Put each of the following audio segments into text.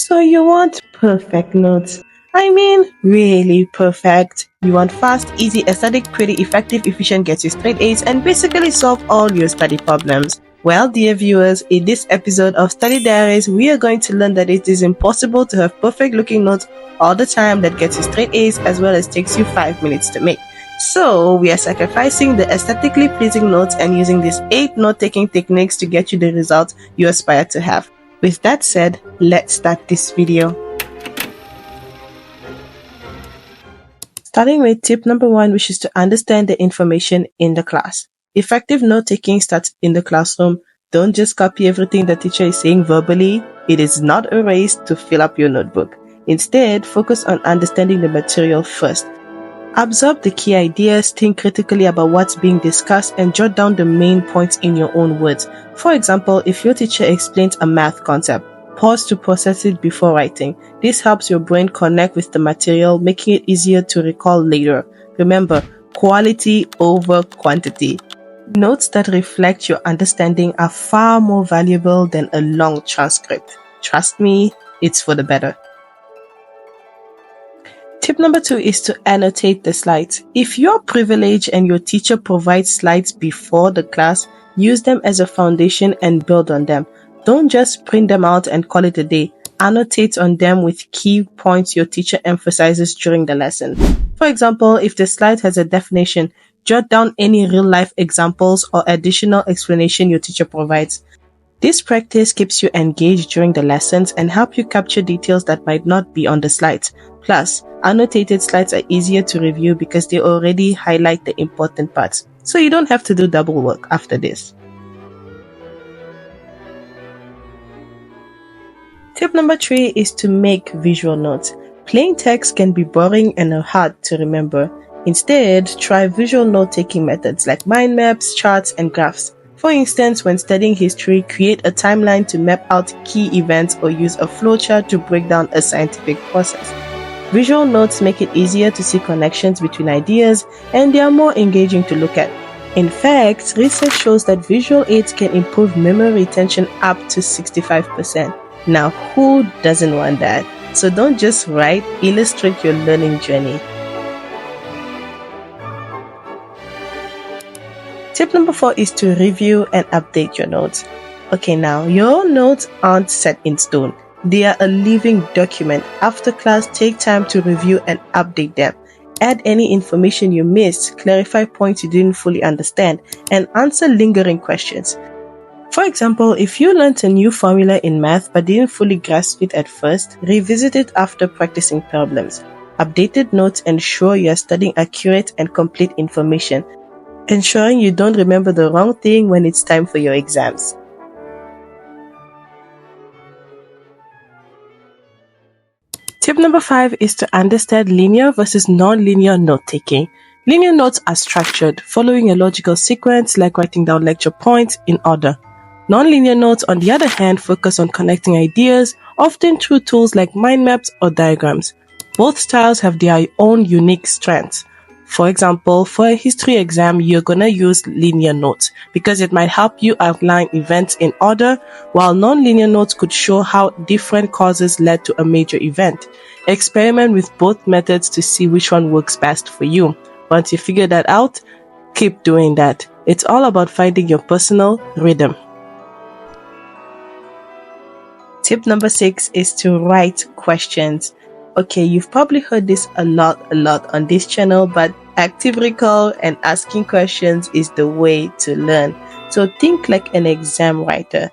So you want perfect notes. I mean, really perfect. You want fast, easy, aesthetic, pretty, effective, efficient, gets you straight A's, and basically solve all your study problems. Well, dear viewers, in this episode of Study Diaries, we are going to learn that it is impossible to have perfect looking notes all the time that gets you straight A's as well as takes you 5 minutes to make. So, we are sacrificing the aesthetically pleasing notes and using these 8 note-taking techniques to get you the results you aspire to have. With that said, let's start this video. Starting with tip number 1, which is to understand the information in the class. Effective note-taking starts in the classroom. Don't just copy everything the teacher is saying verbally. It is not a race to fill up your notebook. Instead, focus on understanding the material first. Absorb the key ideas, think critically about what's being discussed, and jot down the main points in your own words. For example, if your teacher explains a math concept, pause to process it before writing. This helps your brain connect with the material, making it easier to recall later. Remember, quality over quantity. Notes that reflect your understanding are far more valuable than a long transcript. Trust me, it's for the better. Tip number 2 is to annotate the slides. If you're privileged and your teacher provides slides before the class, use them as a foundation and build on them. Don't just print them out and call it a day. Annotate on them with key points your teacher emphasizes during the lesson. For example, if the slide has a definition, jot down any real-life examples or additional explanation your teacher provides. This practice keeps you engaged during the lessons and help you capture details that might not be on the slides. Plus, annotated slides are easier to review because they already highlight the important parts, so you don't have to do double work after this. Tip number 3 is to make visual notes. Plain text can be boring and hard to remember. Instead, try visual note-taking methods like mind maps, charts, and graphs. For instance, when studying history, create a timeline to map out key events or use a flowchart to break down a scientific process. Visual notes make it easier to see connections between ideas, and they are more engaging to look at. In fact, research shows that visual aids can improve memory retention up to 65%. Now, who doesn't want that? So don't just write, illustrate your learning journey. Tip number 4 is to review and update your notes. Okay, now, your notes aren't set in stone. They are a living document. After class, take time to review and update them. Add any information you missed, clarify points you didn't fully understand, and answer lingering questions. For example, if you learned a new formula in math but didn't fully grasp it at first, revisit it after practicing problems. Updated notes ensure you are studying accurate and complete information, ensuring you don't remember the wrong thing when it's time for your exams. Tip number 5 is to understand linear versus non-linear note-taking. Linear notes are structured, following a logical sequence like writing down lecture points in order. Non-linear notes, on the other hand, focus on connecting ideas, often through tools like mind maps or diagrams. Both styles have their own unique strengths. For example, for a history exam, you're gonna use linear notes because it might help you outline events in order, while non-linear notes could show how different causes led to a major event. Experiment with both methods to see which one works best for you. Once you figure that out, keep doing that. It's all about finding your personal rhythm. Tip number 6 is to write questions. Okay, you've probably heard this a lot on this channel, but active recall and asking questions is the way to learn. So think like an exam writer.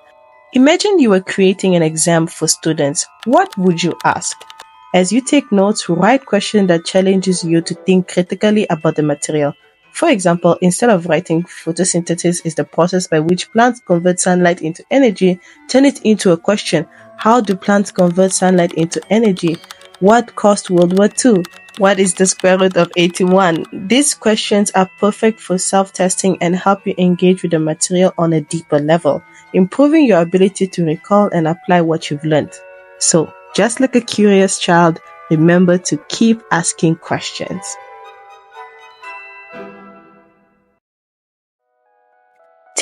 Imagine you were creating an exam for students. What would you ask? As you take notes, write questions that challenges you to think critically about the material. For example, instead of writing photosynthesis is the process by which plants convert sunlight into energy, turn it into a question. How do plants convert sunlight into energy? What caused World War II? What is the square root of 81? These questions are perfect for self-testing and help you engage with the material on a deeper level, improving your ability to recall and apply what you've learned. So, just like a curious child, remember to keep asking questions.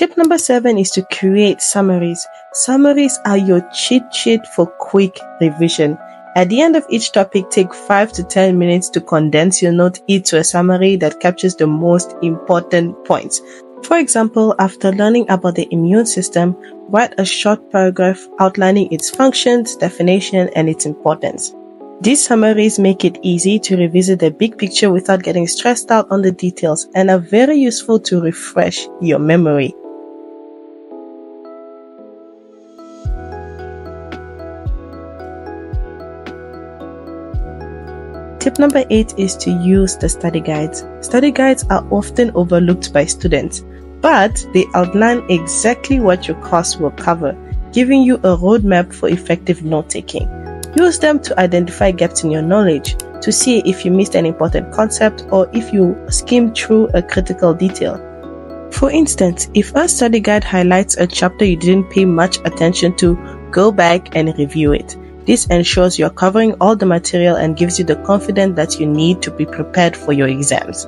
Tip number 7 is to create summaries. Summaries are your cheat sheet for quick revision. At the end of each topic, take 5 to 10 minutes to condense your note into a summary that captures the most important points. For example, after learning about the immune system, write a short paragraph outlining its functions, definition, and its importance. These summaries make it easy to revisit the big picture without getting stressed out on the details and are very useful to refresh your memory. Tip number 8 is to use the study guides. Study guides are often overlooked by students, but they outline exactly what your course will cover, giving you a roadmap for effective note-taking. Use them to identify gaps in your knowledge, to see if you missed an important concept or if you skimmed through a critical detail. For instance, if a study guide highlights a chapter you didn't pay much attention to, go back and review it. This ensures you're covering all the material and gives you the confidence that you need to be prepared for your exams.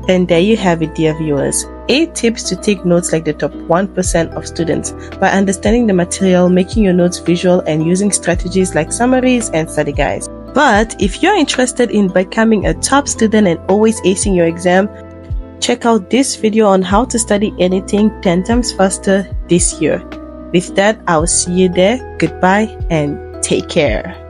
And there you have it, dear viewers. 8 tips to take notes like the top 1% of students by understanding the material, making your notes visual, and using strategies like summaries and study guides. But if you're interested in becoming a top student and always acing your exam, check out this video on how to study anything 10 times faster this year. With that, I'll see you there. Goodbye and take care.